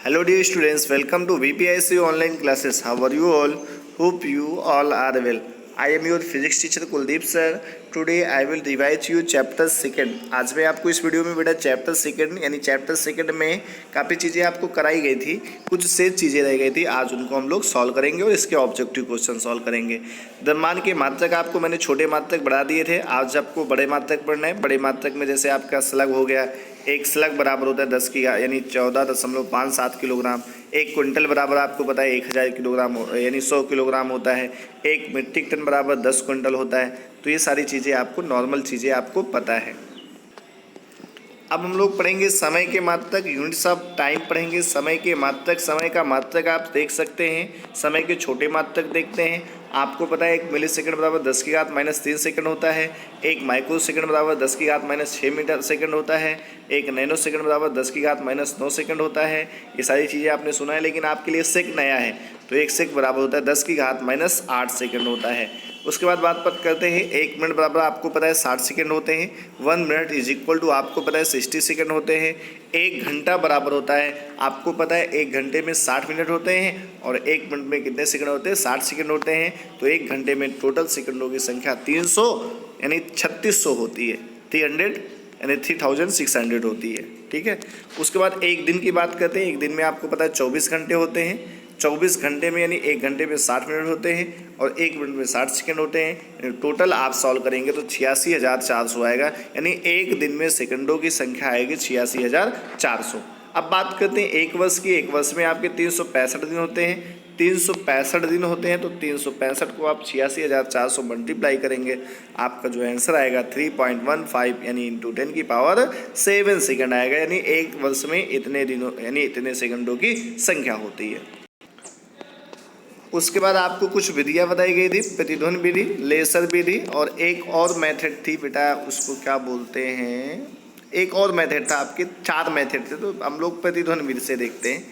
Hello dear students, welcome to VPIC online classes. How are you all? Hope you all are well. I am your physics teacher Kuldeep sir. Today I will revise you chapter second. आज मैं आपको इस video में बेटा chapter second यानी chapter second में काफ़ी चीज़ें आपको कराई गई थी, कुछ शेष चीज़ें रह गई थी। आज उनको हम लोग सॉल्व करेंगे और इसके ऑब्जेक्टिव क्वेश्चन सॉल्व करेंगे। द्रव्यमान के मात्रक आपको मैंने छोटे मात्रक बढ़ा दिए थे, आज आपको बड़े मात्रक पढ़ना है। बड़े मात्रक में जैसे आपका स्लग हो गया, एक स्लग बराबर होता है 10 की यानी 14.57 किलोग्राम। एक क्विंटल बराबर आपको पता है 1000 किलोग्राम यानी 100 किलोग्राम होता है। एक मीट्रिक टन बराबर 10 क्विंटल होता है। तो ये सारी चीज़ें आपको नॉर्मल चीज़ें आपको पता है। अब हम लोग पढ़ेंगे समय के मात्रक, यूनिट्स ऑफ टाइम पढ़ेंगे। समय के मात्रक, समय का मात्रक आप देख सकते हैं। समय के छोटे मात्रक देखते हैं। आपको पता है 1 मिली सेकंड बराबर 10 की घात -3 सेकंड होता है। 1 माइक्रो सेकंड बराबर 10 की घात -6 मीटर सेकंड होता है। 1 नैनो सेकंड बराबर 10 की घात -9 सेकंड होता है। ये सारी चीज़ें आपने सुना है, लेकिन आपके लिए सेक नया है। तो 1 सेक बराबर होता है 10 की घात -8 सेकंड होता है। उसके बाद बात करते हैं 1 मिनट बराबर आपको पता है 60 सेकंड होते हैं। 1 मिनट इज इक्वल टू आपको पता है 60 सेकंड होते हैं। 1 घंटा बराबर होता है आपको पता है 1 घंटे में 60 मिनट होते हैं और 1 मिनट में कितने सेकंड होते हैं 60 सेकंड होते हैं। तो 1 घंटे में टोटल सेकंडों की संख्या 300 यानी 3600 होती है। 300 यानी 3600 होती है। ठीक है। उसके बाद एक दिन की बात करते हैं। एक दिन में आपको पता है 24 घंटे होते हैं। 24 घंटे में यानी 1 घंटे में 60 मिनट होते हैं और 1 मिनट में 60 सेकंड होते हैं। टोटल आप सॉल्व करेंगे तो 86,400 आएगा, यानी एक दिन में सेकंडों की संख्या आएगी 86,400। अब बात करते हैं 1 वर्ष की। 1 वर्ष में आपके 365 दिन होते हैं। 365 दिन होते हैं तो 365 को आप 86,400 मल्टीप्लाई करेंगे, आपका जो आंसर आएगा 3.15 यानी इंटू 10 की पावर 7 सेकंड आएगा। यानी 1 वर्ष में इतने दिनों यानी इतने सेकंडों की संख्या होती है। उसके बाद आपको कुछ विधियाँ बताई गई थी, प्रतिध्वनि विधि, लेसर विधि और एक और मेथड थी बेटा, उसको क्या बोलते हैं, एक और मेथड था। आपके 4 मेथड थे, तो हम लोग प्रतिध्वनि विधि से देखते हैं।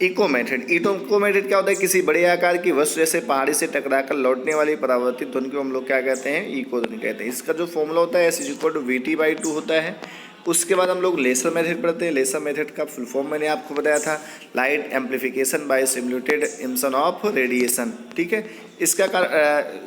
Eco method. इको मेथड क्या होता है, किसी बड़े आकार की वस्तु जैसे पहाड़ी से टकराकर लौटने वाली परावर्तित ध्वनि को हम लोग क्या कहते हैं, इको ध्वनि कहते हैं। इसका जो फॉर्मूला होता है S=VT/2 होता है। उसके बाद हम लोग लेसर मेथड पढ़ते हैं। लेसर मेथड का फुल फॉर्म मैंने आपको बताया था, light amplification bye simulated emission of radiation. ठीक है। इसका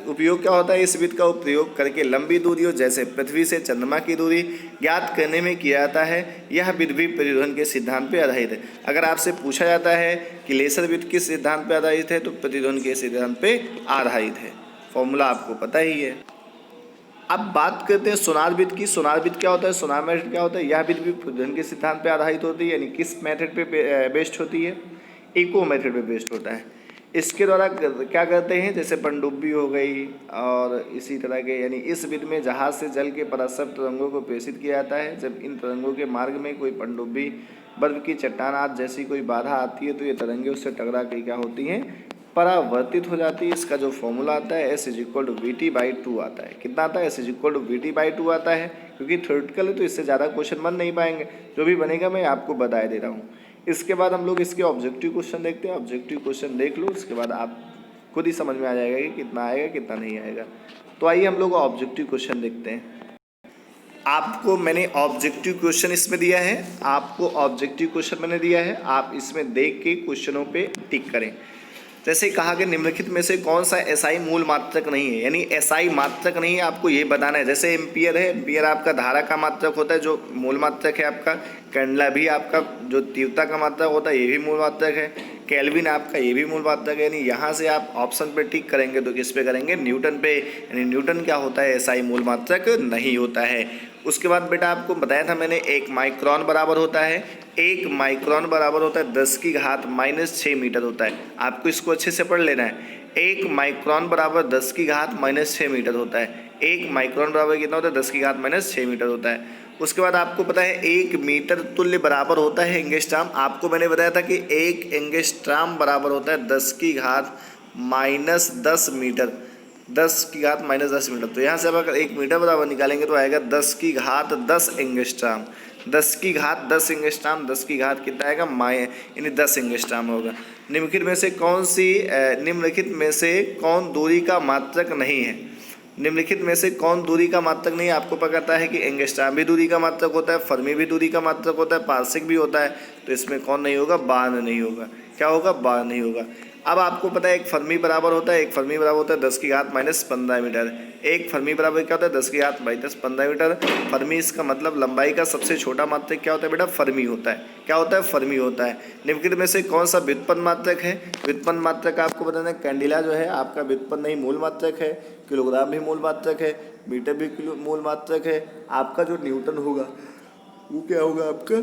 उपयोग क्या होता है, इस विधि का उपयोग करके लंबी दूरियों जैसे पृथ्वी से चंद्रमा की दूरी ज्ञात करने में किया जाता है। यह विधि भी प्रतिध्वनि के सिद्धांत पर आधारित है। अगर आपसे पूछा जाता है कि लेसर विधि किस सिद्धांत पर आधारित है, तो प्रतिध्वनि के सिद्धांत पर आधारित है। फॉर्मूला आपको पता ही है। अब बात करते हैं सोनार विधि की। सोनार विधि क्या होता है, सोनार मेथड क्या होता है, यह विधि भी प्रतिध्वनि के सिद्धांत पर आधारित होती है। यानी किस मेथड पे बेस्ड होती है, इको मेथड पे बेस्ड होता है। इसके द्वारा क्या करते हैं, जैसे पनडुब्बी हो गई और इसी तरह के, यानी इस विधि में जहाज से जल के पराश्रय तरंगों को प्रेषित किया जाता है। जब इन तरंगों के मार्ग में कोई पनडुब्बी, बर्फ की चट्टान आदि जैसी कोई बाधा आती है, तो ये तरंगे उससे टकरा के क्या होती हैं, परावर्तित हो जाती है। इसका जो फॉर्मूला आता है S=VT/2 आता है। कितना आता है, S=VT/2 आता है। क्योंकि थ्योरेटिकल है तो इससे ज़्यादा क्वेश्चन बन नहीं पाएंगे, जो भी बनेगा मैं आपको बता दे रहा हूँ। इसके बाद हम लोग इसके ऑब्जेक्टिव क्वेश्चन देखते हैं। ऑब्जेक्टिव क्वेश्चन देख लो, उसके बाद आप खुद ही समझ में आ जाएगा कि कितना आएगा कितना नहीं आएगा। तो आइए हम लोग ऑब्जेक्टिव क्वेश्चन देखते हैं। आपको मैंने ऑब्जेक्टिव क्वेश्चन इसमें दिया है, आपको ऑब्जेक्टिव क्वेश्चन मैंने दिया है, आप इसमें देख के क्वेश्चनों पे टिक करें। जैसे कहा कि निम्नलिखित में से कौन सा एसआई मूल मात्रक नहीं है, यानी एसआई मात्रक नहीं है, आपको ये बताना है। जैसे एम्पियर है, एम्पियर आपका धारा का मात्रक होता है, जो मूल मात्रक है आपका। कैंडला भी आपका जो तीव्रता का मात्रक होता है, ये भी मूल मात्रक है। केल्विन आपका ये भी मूल मात्रक है। यानी यहाँ से आप ऑप्शन पे टिक करेंगे तो किस पे करेंगे, न्यूटन पे। यानी न्यूटन क्या होता है, एसआई मूल मात्रक नहीं होता है। उसके बाद बेटा आपको बताया था मैंने 1 माइक्रोन बराबर होता है, 1 माइक्रोन बराबर होता है 10 की घात -6 मीटर होता है। आपको इसको अच्छे से पढ़ लेना है। 1 माइक्रोन बराबर 10 की घात -6 मीटर होता है। 1 माइक्रोन बराबर कितना होता है, 10 की घात -6 मीटर होता है। उसके बाद आपको पता है 1 मीटर तुल्य बराबर होता है एंगस्ट्राम। आपको मैंने बताया था कि 1 एंगस्ट्राम बराबर होता है 10 की घात -10 मीटर, 10 की घात -10 मीटर। तो यहाँ से अब अगर 1 मीटर बराबर निकालेंगे तो आएगा 10 की घात 10 एंगस्ट्राम। 10 की घात 10 एंगस्ट्राम, 10 की घात कितना आएगा, यानी 10 एंगस्ट्राम होगा। निम्नलिखित में से कौन दूरी का मात्रक नहीं है, निम्नलिखित में से कौन दूरी का मात्रक नहीं है? आपको पता है कि एंगस्ट्रॉम भी दूरी का मात्रक होता है, फर्मी भी दूरी का मात्रक होता है, पार्सिक भी होता है। तो इसमें कौन नहीं होगा? बार्न नहीं होगा। क्या होगा? बार्न नहीं होगा। अब आपको पता है एक फर्मी बराबर होता है, एक फर्मी बराबर होता है 10 की घात -15 मीटर। एक फर्मी बराबर क्या होता है? 10 की घात -15 मीटर। फर्मी इसका मतलब लंबाई का सबसे छोटा मात्रक क्या होता है बेटा? फर्मी होता है। क्या होता है? फर्मी होता है। निम्नलिखित में से कौन सा व्युत्पन्न मात्रक है? व्युत्पन्न मात्रक आपको बताना है, कैंडिला जो है आपका व्युत्पन्न नहीं मूल मात्रक है, किलोग्राम भी मूल मात्रक है, मीटर भी मूल मात्रक है। आपका जो न्यूटन होगा वो क्या होगा? आपका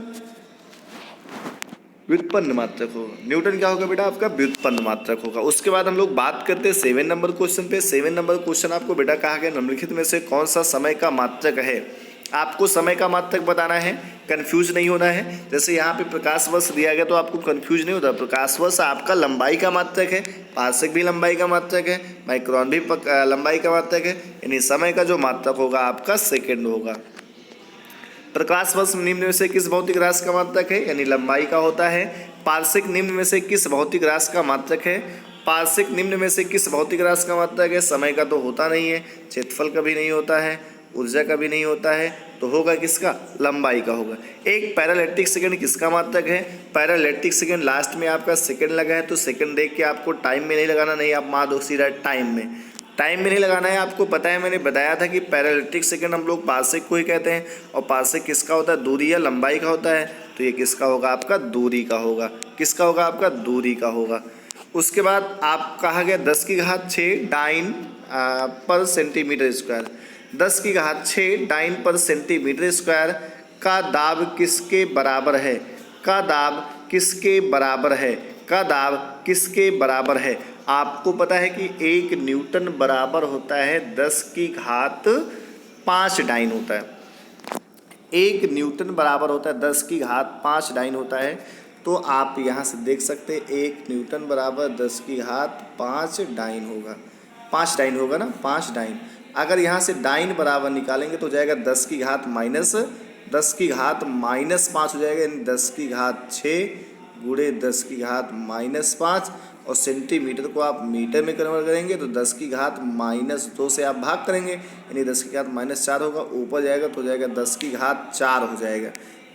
व्युत्पन्न मात्रक होगा। न्यूटन क्या होगा बेटा? आपका व्युत्पन्न मात्रक होगा। उसके बाद हम लोग बात करते हैं 7 नंबर क्वेश्चन पे। 7 नंबर क्वेश्चन आपको बेटा कहा गया निम्नलिखित में से कौन सा समय का मात्रक है? आपको समय का मात्रक बताना है, कंफ्यूज नहीं होना है। जैसे यहाँ पे प्रकाश वर्ष दिया गया तो आपको कंफ्यूज नहीं होता। प्रकाश वर्ष आपका लंबाई का मात्रक है, पार्सेक भी लंबाई का मात्रक है, माइक्रोन भी लंबाई का मात्रक है। यानी समय का जो मात्रक होगा आपका सेकेंड होगा। प्रकाश वर्ष निम्न में से किस भौतिक राशि का मात्रक है? यानी लंबाई का होता है। पार्सेक निम्न में से किस भौतिक राशि का मात्रक है? पार्सेक निम्न में से किस भौतिक राशि का मात्रक है? समय का तो होता नहीं है, क्षेत्रफल का भी नहीं होता है, ऊर्जा का भी नहीं होता है, तो होगा किसका? लंबाई का होगा। एक पैरालैक्टिक सेकंड किसका मात्रक है? पैरालैक्टिक सेकंड लास्ट में आपका सेकंड लगा है तो सेकंड देख के आपको टाइम में नहीं लगाना, नहीं आप मान दो सीधा टाइम में। टाइम में नहीं लगाना है। आपको पता है मैंने बताया था कि पैरालैक्टिक सेकंड हम लोग पार्सेक को ही कहते हैं, और पार्सेक किसका होता है? दूरी या लंबाई का होता है। तो ये किसका होगा? आपका दूरी का होगा। किसका होगा? आपका दूरी का होगा। उसके बाद आप कहा गया 10 की घात 6 डाइन पर सेंटीमीटर स्क्वायर। 10 की घात 6 डाइन पर सेंटीमीटर स्क्वायर का दाब किसके बराबर है? का दाब किसके बराबर है? का दाब किसके बराबर है? आपको पता है कि 1 न्यूटन बराबर होता है 10 की घात 5 डाइन होता है। 1 न्यूटन बराबर होता है 10 की घात 5 डाइन होता है। तो आप यहाँ से देख सकते हैं 1 न्यूटन बराबर 10 की घात 5 डाइन होगा। 5 डाइन होगा ना, 5 डाइन। अगर यहाँ से डाइन बराबर निकालेंगे तो जाएगा 10 की घात -5 हो जाएगा, यानी 10 की घात 6 गुणे 10 की घात -5, और सेंटीमीटर को आप मीटर में कन्वर्ट करेंगे तो 10 की घात -2 से आप भाग करेंगे, यानी 10 की घात -4 होगा। ऊपर जाएगा तो जाएगा 10 की घात 4 हो जाएगा।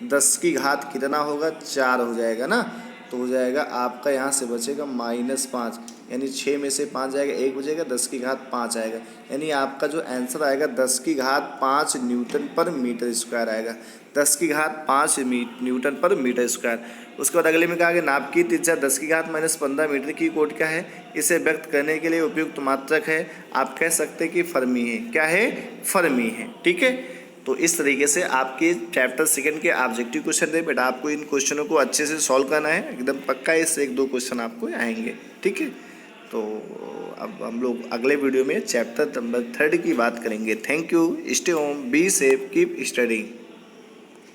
10 की घात कितना होगा? 4 हो जाएगा ना। तो हो जाएगा आपका यहाँ से बचेगा -5, यानी 6 में से 5 जाएगा, 1 बचेगा, 10 की घात 5 आएगा। यानी आपका जो आंसर आएगा 10 की घात 5 न्यूटन पर मीटर स्क्वायर आएगा। 10 की घात 5 न्यूटन पर मीटर स्क्वायर। उसके बाद अगले में कहा कि नाभ की त्रिज्या 10 की घात -15 मीटर की कोट क्या है? इसे व्यक्त करने के लिए उपयुक्त मात्रक है। आप कह सकते हैं कि फर्मी है। क्या है? फर्मी है। ठीक है। तो इस तरीके से आपके चैप्टर सेकंड के ऑब्जेक्टिव क्वेश्चन थे बेटा। आपको इन क्वेश्चनों को अच्छे से सॉल्व करना है, एकदम पक्का इससे 1-2 क्वेश्चन आपको आएंगे। ठीक है। तो अब हम लोग अगले वीडियो में चैप्टर नंबर 3 की बात करेंगे। Thank you. Stay home, be safe, keep studying.